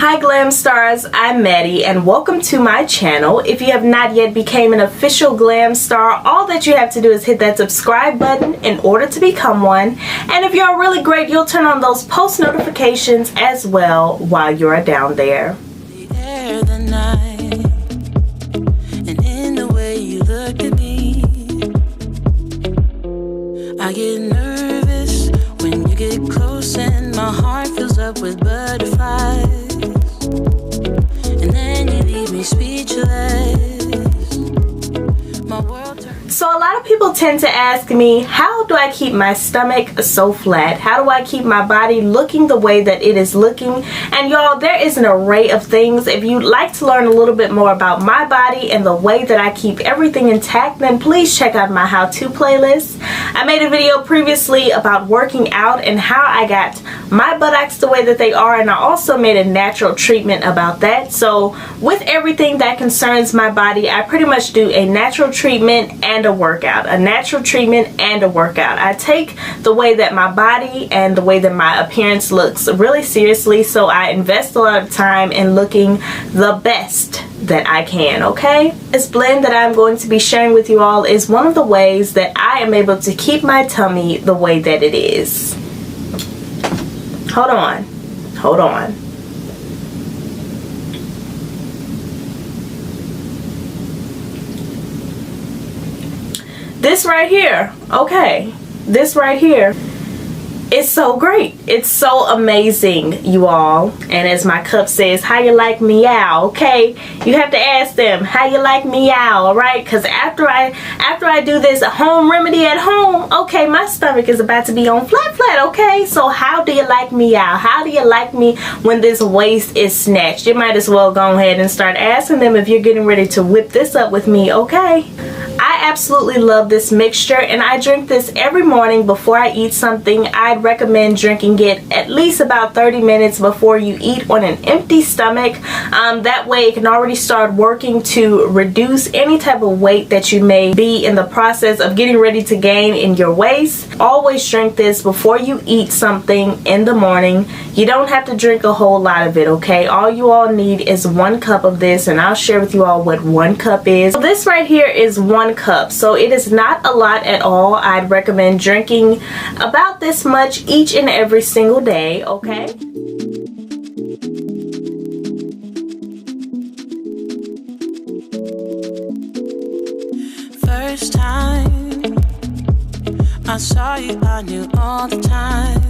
Hi Glam Stars, I'm Maddie and welcome to my channel. If you have not yet become an official Glam Star, all that you have to do is hit that subscribe button in order to become one. And if you're really great, you'll turn on those post notifications as well while you're down there. The air, the night, and in the way you look at me, I get nervous when you get close and my heart fills up with butterflies. And then you leave me speechless. My world turns. So a lot of people tend to ask me, how do I keep my stomach so flat? How do I keep my body looking the way that it is looking? And y'all, there is an array of things. If you'd like to learn a little bit more about my body and the way that I keep everything intact, then please check out my how-to playlist. I made a video previously about working out and how I got my buttocks the way that they are, and I also made a natural treatment about that. So with everything that concerns my body, I pretty much do a natural treatment and a workout. A natural treatment and a workout. I take the way that my body and the way that my appearance looks really seriously, so I invest a lot of time in looking the best that I can, okay? This blend that I'm going to be sharing with you all is one of the ways that I am able to keep my tummy the way that it is. Hold on. Hold on. This right here, okay, this right here is so great. It's so amazing, you all. And as my cup says, how you like meow, okay? You have to ask them, how you like meow, all right? Because after I do this home remedy at home, okay, my stomach is about to be on flat, okay? So how do you like meow? How do you like me when this waist is snatched? You might as well go ahead and start asking them if you're getting ready to whip this up with me, okay? I absolutely love this mixture, and I drink this every morning before I eat something. I'd recommend drinking it at least about 30 minutes before you eat on an empty stomach. That way it can already start working to reduce any type of weight that you may be in the process of getting ready to gain in your waist. Always drink this before you eat something in the morning. You don't have to drink a whole lot of it, okay? All you all need is 1 cup of this, and I'll share with you all what 1 cup is. So this right here is 1 cup, so it is not a lot at all. I'd recommend drinking about this much each and every single day, okay? First time I saw you, I knew all the time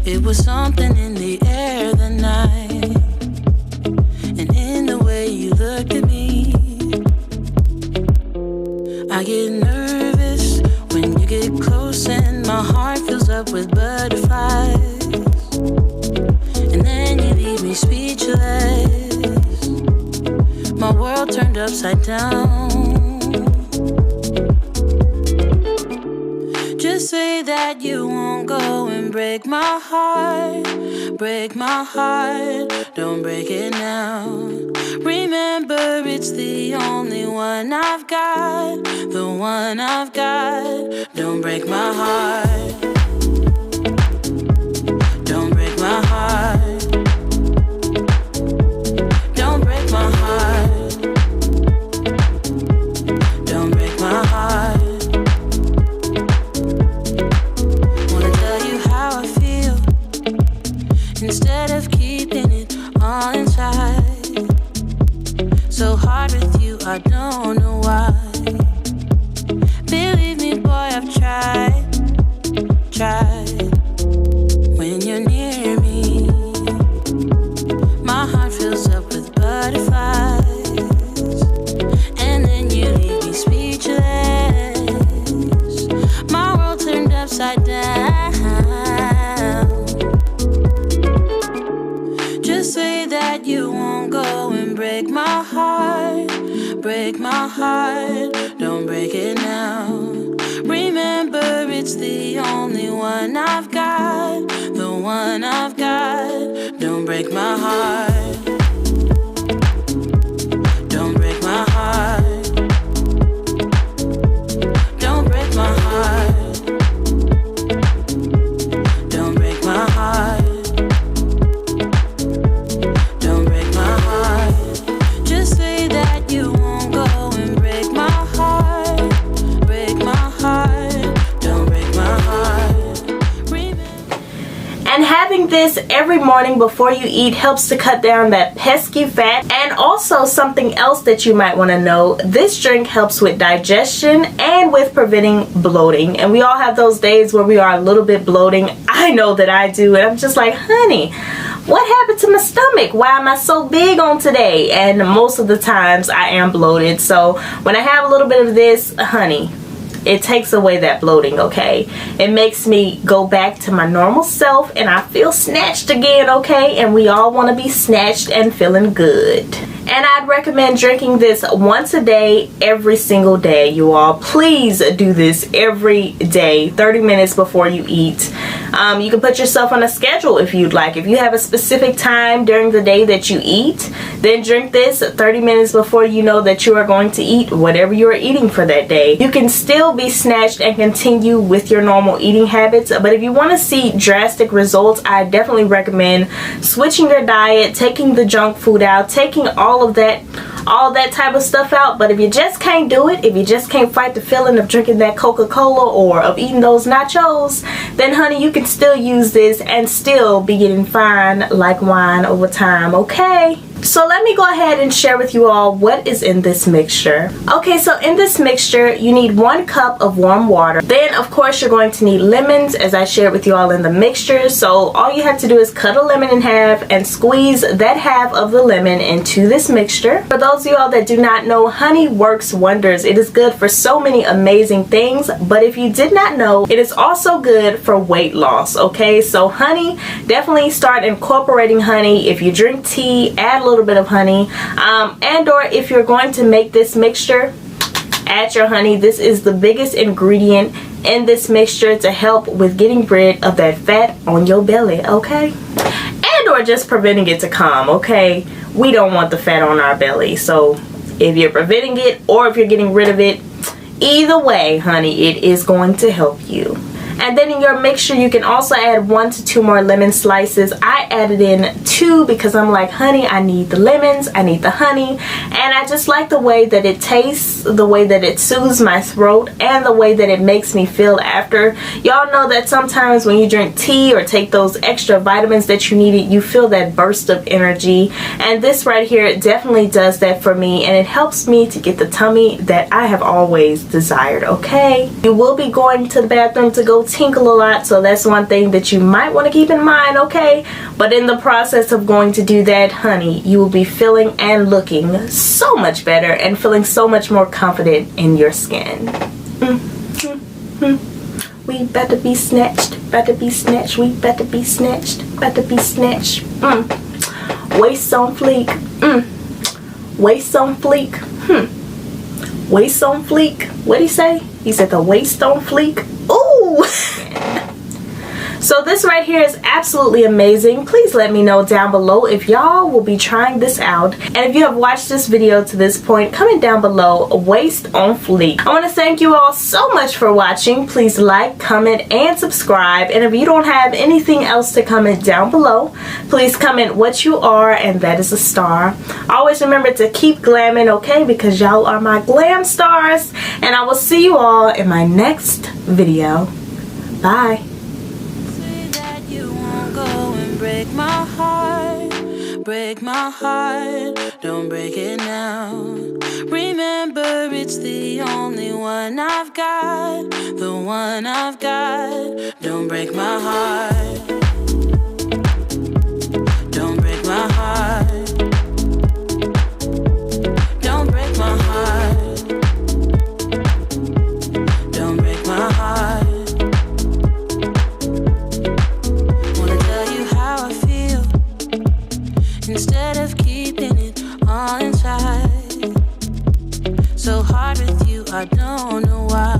it was something in the air that night, and in the way you looked at me. I get nervous when you get close and my heart fills up with butterflies. And then you leave me speechless. My world turned upside down. Just say that you won't go and break my heart. Break my heart, don't break it now. Remember, it's the only one I've got. The one I've got. Don't break my heart. Don't break my heart. Don't break my heart. Don't break my heart. Wanna tell you how I feel instead of keeping it all inside. So hard with you, I don't know why. Believe me, boy, I've tried. When you're near me, my heart fills up with butterflies. And then you leave me speechless. My world turned upside down. Just say that you won't go and break my heart. Break my heart, don't break it now. Remember, it's the only one I've got. The one I've got. Don't break my heart. Don't break my heart. Don't break my heart. Don't break my heart. this every morning before you eat helps to cut down that pesky fat. And also something else that you might want to know, this drink helps with digestion and with preventing bloating. And we all have those days where we are a little bit bloating. I know that I do, and I'm just like, honey, what happened to my stomach? Why am I so big on today? And most of the times I am bloated. So when I have a little bit of this, honey, it takes away that bloating, okay? It makes me go back to my normal self and I feel snatched again, okay? And we all want to be snatched and feeling good. And I'd recommend drinking this once a day, every single day, you all. Please do this every day, 30 minutes before you eat. You can put yourself on a schedule if you'd like. If you have a specific time during the day that you eat, then drink this 30 minutes before you know that you are going to eat whatever you are eating for that day. You can still be snatched and continue with your normal eating habits, but if you want to see drastic results, I definitely recommend switching your diet, taking the junk food out, taking all that type of stuff out. But if you just can't do it, if you just can't fight the feeling of drinking that Coca-Cola or of eating those nachos, then honey, you can still use this and still be getting fine like wine over time, okay? So let me go ahead and share with you all what is in this mixture. Okay, so in this mixture, you need 1 cup of warm water. Then, of course, you're going to need lemons, as I shared with you all in the mixture. So all you have to do is cut a lemon in half and squeeze that half of the lemon into this mixture. For those of you all that do not know, honey works wonders. It is good for so many amazing things, but if you did not know, it is also good for weight loss, okay? So honey, definitely start incorporating honey. If you drink tea, add a little bit of honey, and or if you're going to make this mixture, add your honey. This is the biggest ingredient in this mixture to help with getting rid of that fat on your belly, okay? And or just preventing it to come, okay? We don't want the fat on our belly. So if you're preventing it or if you're getting rid of it, either way, honey, it is going to help you. And then in your mixture, you can also add 1 to 2 more lemon slices. I added in 2 because I'm like, honey, I need the lemons, I need the honey, and I just like the way that it tastes, the way that it soothes my throat, and the way that it makes me feel after. Y'all know that sometimes when you drink tea or take those extra vitamins that you needed, you feel that burst of energy, and this right here definitely does that for me, and it helps me to get the tummy that I have always desired, okay? You will be going to the bathroom to go tinkle a lot, so that's one thing that you might want to keep in mind, okay? But in the process of going to do that, honey, you will be feeling and looking so much better and feeling so much more confident in your skin. We better be snatched, better be snatched, we better be snatched, better be snatched. Waist on fleek. Waist on fleek. Waist on fleek. What'd he say? He said the waist on fleek. Ooh! So this right here is absolutely amazing. Please let me know down below if y'all will be trying this out. And if you have watched this video to this point, comment down below, Waist on Fleek. I want to thank you all so much for watching. Please like, comment, and subscribe. And if you don't have anything else to comment down below, please comment what you are, and that is a star. Always remember to keep glamming, okay? Because y'all are my glam stars. And I will see you all in my next video. Bye. Break my heart, don't break it now. Remember, it's the only one I've got, the one I've got. Don't break my heart, don't break my heart, don't break my heart, don't break my heart. Instead of keeping it all inside. So hard with you, I don't know why.